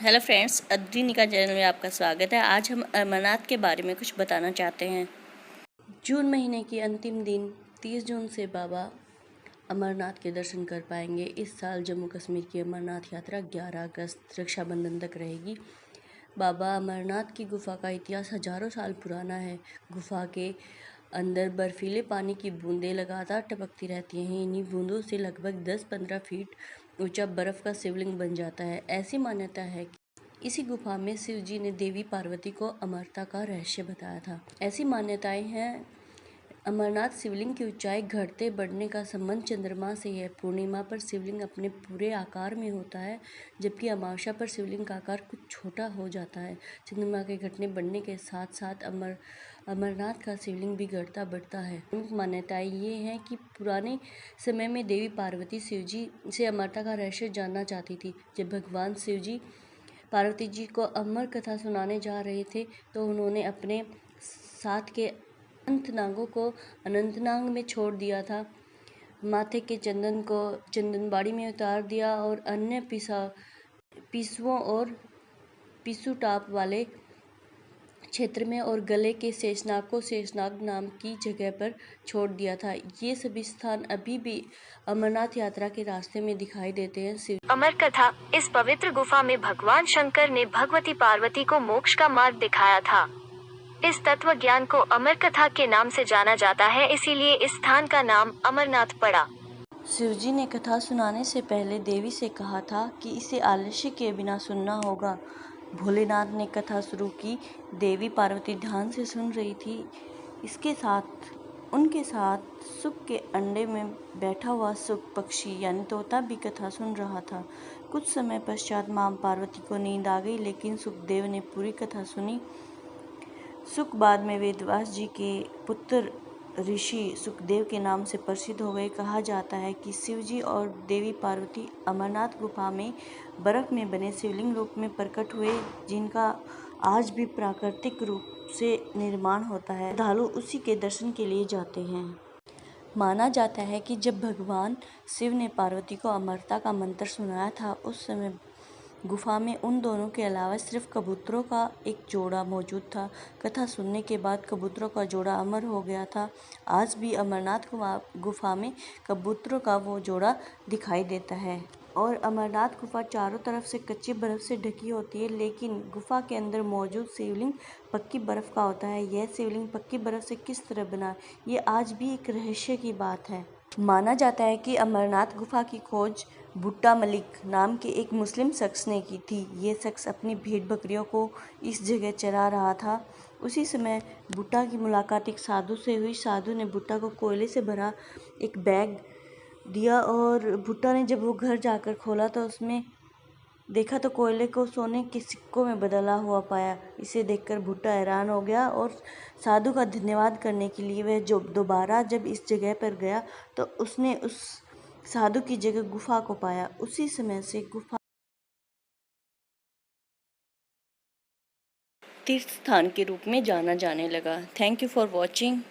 Hello friends, अद्रिनिका channel में आपका स्वागत है। आज हम अमरनाथ के बारे में कुछ बताना चाहते हैं। जून महीने के अंतिम दिन 30 जून से बाबा अमरनाथ के दर्शन कर पाएंगे। इस साल जम्मू कश्मीर की अमरनाथ यात्रा 11 अगस्त रक्षाबंधन तक रहेगी। बाबा अमरनाथ की गुफा का इतिहास हजारों साल पुराना है। गुफा के अंदर बर्फीले पानी की बूंदें लगातार टपकती रहती हैं। इन्हीं बूंदों से लगभग 10-15 फीट ऊंचा बर्फ का शिवलिंग बन जाता है। ऐसी मान्यता है कि इसी गुफा में शिव जी ने देवी पार्वती को अमरता का रहस्य बताया था। ऐसी मान्यताएं हैं। अमरनाथ शिवलिंग की ऊंचाई घटते बढ़ने का संबंध चंद्रमा से है। पूर्णिमा पर शिवलिंग अपने पूरे आकार में होता है, जबकि अमावस्या पर शिवलिंग का आकार कुछ छोटा हो जाता है। चंद्रमा के घटने बढ़ने के साथ साथ अमरनाथ का शिवलिंग भी घटता बढ़ता है। प्रमुख मान्यताएं ये हैं कि पुराने समय में देवी पार्वती शिव जी से अमरता का रहस्य जानना चाहती थी। जब भगवान शिव जी पार्वती जी को अमर कथा सुनाने जा रहे थे तो उन्होंने अपने साथ के अनंतनागों को अनंतनाग में छोड़ दिया था। माथे के चंदन को चंदनबाड़ी में उतार दिया और अन्य पिसुओं और पिसुटाप वाले क्षेत्र में और गले के शेषनाग को शेषनाग नाम की जगह पर छोड़ दिया था। ये सभी स्थान अभी भी अमरनाथ यात्रा के रास्ते में दिखाई देते हैं। अमर कथा। इस पवित्र गुफा में भगवान शंकर ने भगवती पार्वती को मोक्ष का मार्ग दिखाया था। इस तत्व ज्ञान को अमर कथा के नाम से जाना जाता है, इसीलिए इस स्थान का नाम अमरनाथ पड़ा। शिवजी ने कथा सुनाने से पहले देवी से कहा था कि इसे आलस्य के बिना सुनना होगा। भोलेनाथ ने कथा शुरू की। देवी पार्वती ध्यान से सुन रही थी। उनके साथ सुख के अंडे में बैठा हुआ सुख पक्षी यानी तोता भी कथा सुन रहा था। कुछ समय पश्चात मां पार्वती को नींद आ गई, लेकिन सुखदेव ने पूरी कथा सुनी। सुख बाद में वेदव्यास जी के पुत्र ऋषि सुखदेव के नाम से प्रसिद्ध हो गए। कहा जाता है कि शिवजी और देवी पार्वती अमरनाथ गुफा में बर्फ में बने शिवलिंग रूप में प्रकट हुए, जिनका आज भी प्राकृतिक रूप से निर्माण होता है। श्रद्धालु उसी के दर्शन के लिए जाते हैं। माना जाता है कि जब भगवान शिव ने पार्वती को अमरता का मंत्र सुनाया था, उस समय गुफा में उन दोनों के अलावा सिर्फ कबूतरों का एक जोड़ा मौजूद था। कथा सुनने के बाद कबूतरों का जोड़ा अमर हो गया था। आज भी अमरनाथ गुफा में कबूतरों का वो जोड़ा दिखाई देता है। और अमरनाथ गुफा चारों तरफ से कच्ची बर्फ से ढकी होती है, लेकिन गुफा के अंदर मौजूद शिवलिंग पक्की बर्फ का होता है। यह शिवलिंग पक्की बर्फ से किस तरह बना, ये आज भी एक रहस्य की बात है। माना जाता है कि अमरनाथ गुफा की खोज भुट्टा मलिक नाम के एक मुस्लिम शख्स ने की थी। ये शख्स अपनी भेड़ बकरियों को इस जगह चरा रहा था। उसी समय भुट्टा की मुलाकात एक साधु से हुई। साधु ने भुट्टा को कोयले से भरा एक बैग दिया और भुट्टा ने जब वो घर जाकर खोला तो उसमें देखा तो कोयले को सोने के सिक्कों में बदला हुआ पाया। इसे देखकर भुट्टा हैरान हो गया और साधु का धन्यवाद करने के लिए वह जो दोबारा जब इस जगह पर गया तो उसने उस साधु की जगह गुफा को पाया। उसी समय से गुफा तीर्थ स्थान के रूप में जाना जाने लगा। Thank you for watching.